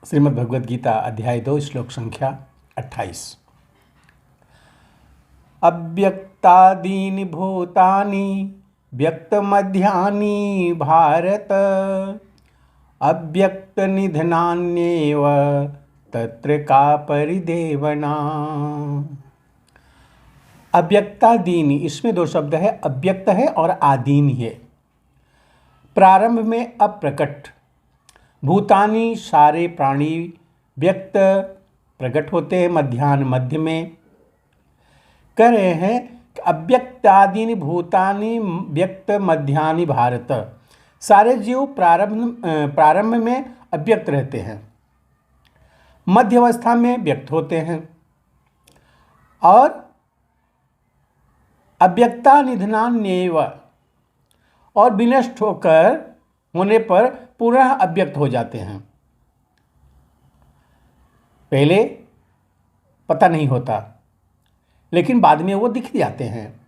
श्रीमद् भगवद गीता अध्याय 2 श्लोक संख्या 28। अव्यक्तादीनि भूतानि व्यक्तमध्यानि भारत अव्यक्तनिधनान्येव तत्र का परिदेवना। अव्यक्तादीनि, इसमें दो शब्द है, अव्यक्त है और आदीन है। प्रारंभ में अप्रकट, भूतानि सारे प्राणी व्यक्त प्रकट होते हैं, मध्यान्ह मध्य में। कह रहे हैं कि अव्यक्तादीनि भूतानि व्यक्त मध्यानि भारत, सारे जीव प्रारंभ में अव्यक्त रहते हैं, मध्य अवस्था में व्यक्त होते हैं और अव्यक्ता निधनान्येव, और विनष्ट होने पर पुनः अव्यक्त हो जाते हैं। पहले पता नहीं होता, लेकिन बाद में वो दिख जाते हैं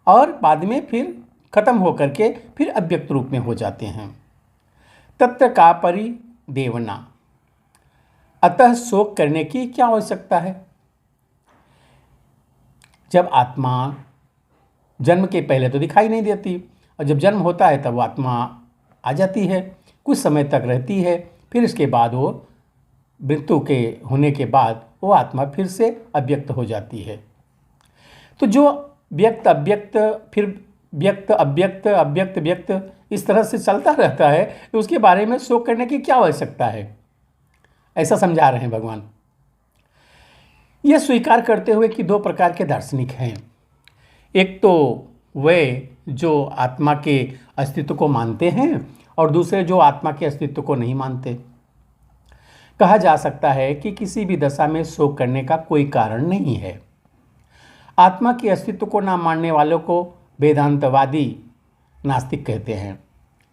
और बाद में फिर खत्म होकर के फिर अव्यक्त रूप में हो जाते हैं। तत्र का परिदेवना, अतः शोक करने की क्या आवश्यकता है। जब आत्मा जन्म के पहले तो दिखाई नहीं देती, और जब जन्म होता है तब वो आत्मा आ जाती है, कुछ समय तक रहती है, फिर इसके बाद वो मृत्यु के होने के बाद वो आत्मा फिर से अव्यक्त हो जाती है। तो जो व्यक्त अव्यक्त, फिर व्यक्त अव्यक्त, अव्यक्त व्यक्त, इस तरह से चलता रहता है, तो उसके बारे में शोक करने की क्या आवश्यकता है, ऐसा समझा रहे हैं भगवान। यह स्वीकार करते हुए कि दो प्रकार के दार्शनिक हैं। एक तो वे जो आत्मा के अस्तित्व को मानते हैं और दूसरे जो आत्मा के अस्तित्व को नहीं मानते। कहा जा सकता है कि किसी भी दशा में शोक करने का कोई कारण नहीं है। आत्मा के अस्तित्व को न मानने वालों को वेदांतवादी नास्तिक कहते हैं,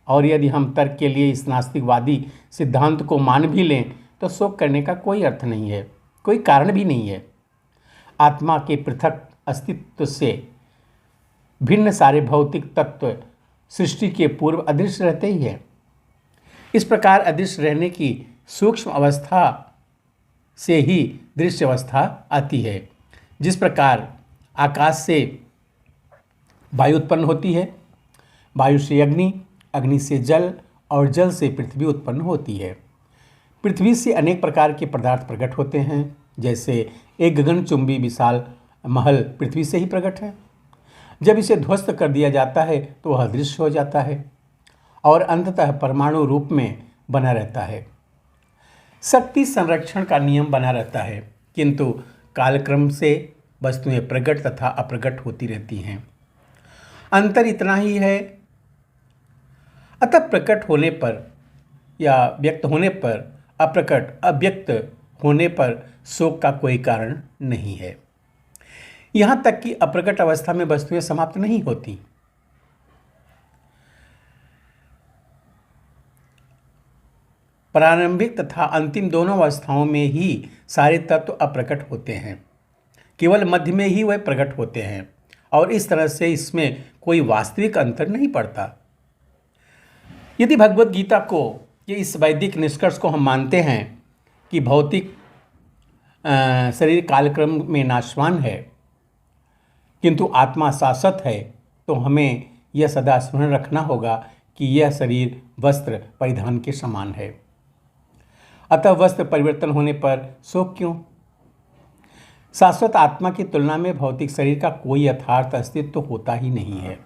और यदि हम तर्क के लिए इस नास्तिकवादी सिद्धांत को मान भी लें तो शोक करने का कोई अर्थ नहीं है, कोई कारण भी नहीं है। आत्मा के पृथक अस्तित्व से भिन्न सारे भौतिक तत्व सृष्टि के पूर्व अदृश्य रहते ही है। इस प्रकार अदृश्य रहने की सूक्ष्म अवस्था से ही दृश्य अवस्था आती है। जिस प्रकार आकाश से वायु उत्पन्न होती है, वायु से अग्नि, अग्नि से जल और जल से पृथ्वी उत्पन्न होती है। पृथ्वी से अनेक प्रकार के पदार्थ प्रकट होते हैं, जैसे एक गगनचुंबी विशाल महल पृथ्वी से ही प्रकट है। जब इसे ध्वस्त कर दिया जाता है तो वह अदृश्य हो जाता है और अंततः परमाणु रूप में बना रहता है। शक्ति संरक्षण का नियम बना रहता है, किंतु कालक्रम से वस्तुएं प्रकट तथा अप्रकट होती रहती हैं। अंतर इतना ही है। अतः प्रकट होने पर या व्यक्त होने पर, अप्रकट अव्यक्त होने पर शोक का कोई कारण नहीं है। यहाँ तक कि अप्रकट अवस्था में वस्तुएं समाप्त नहीं होती। प्रारंभिक तथा अंतिम दोनों अवस्थाओं में ही सारे तत्व अप्रकट होते हैं, केवल मध्य में ही वह प्रकट होते हैं, और इस तरह से इसमें कोई वास्तविक अंतर नहीं पड़ता। यदि भगवद गीता को, ये इस वैदिक निष्कर्ष को हम मानते हैं कि भौतिक शरीर कालक्रम में नाशवान है किंतु आत्मा शाश्वत है, तो हमें यह सदा स्मरण रखना होगा कि यह शरीर वस्त्र परिधान के समान है। अतः वस्त्र परिवर्तन होने पर शोक क्यों। शाश्वत आत्मा की तुलना में भौतिक शरीर का कोई यथार्थ अस्तित्व होता ही नहीं है।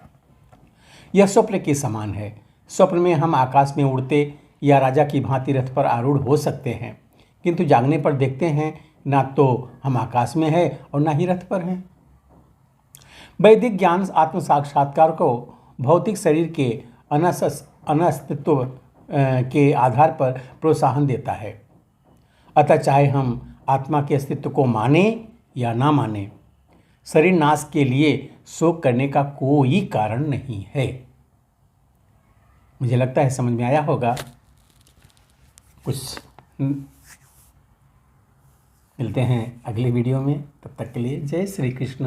यह स्वप्न के समान है। स्वप्न में हम आकाश में उड़ते या राजा की भांति रथ पर आरूढ़ हो सकते हैं, किंतु जागने पर देखते हैं ना तो हम आकाश में हैं और ना ही रथ पर हैं। वैदिक ज्ञान आत्म साक्षात्कार को भौतिक शरीर के अनस्तित्व के आधार पर प्रोत्साहन देता है। अतः चाहे हम आत्मा के अस्तित्व को माने या ना माने, शरीर नाश के लिए शोक करने का कोई कारण नहीं है। मुझे लगता है समझ में आया होगा। कुछ मिलते हैं अगले वीडियो में, तब तक के लिए जय श्री कृष्ण।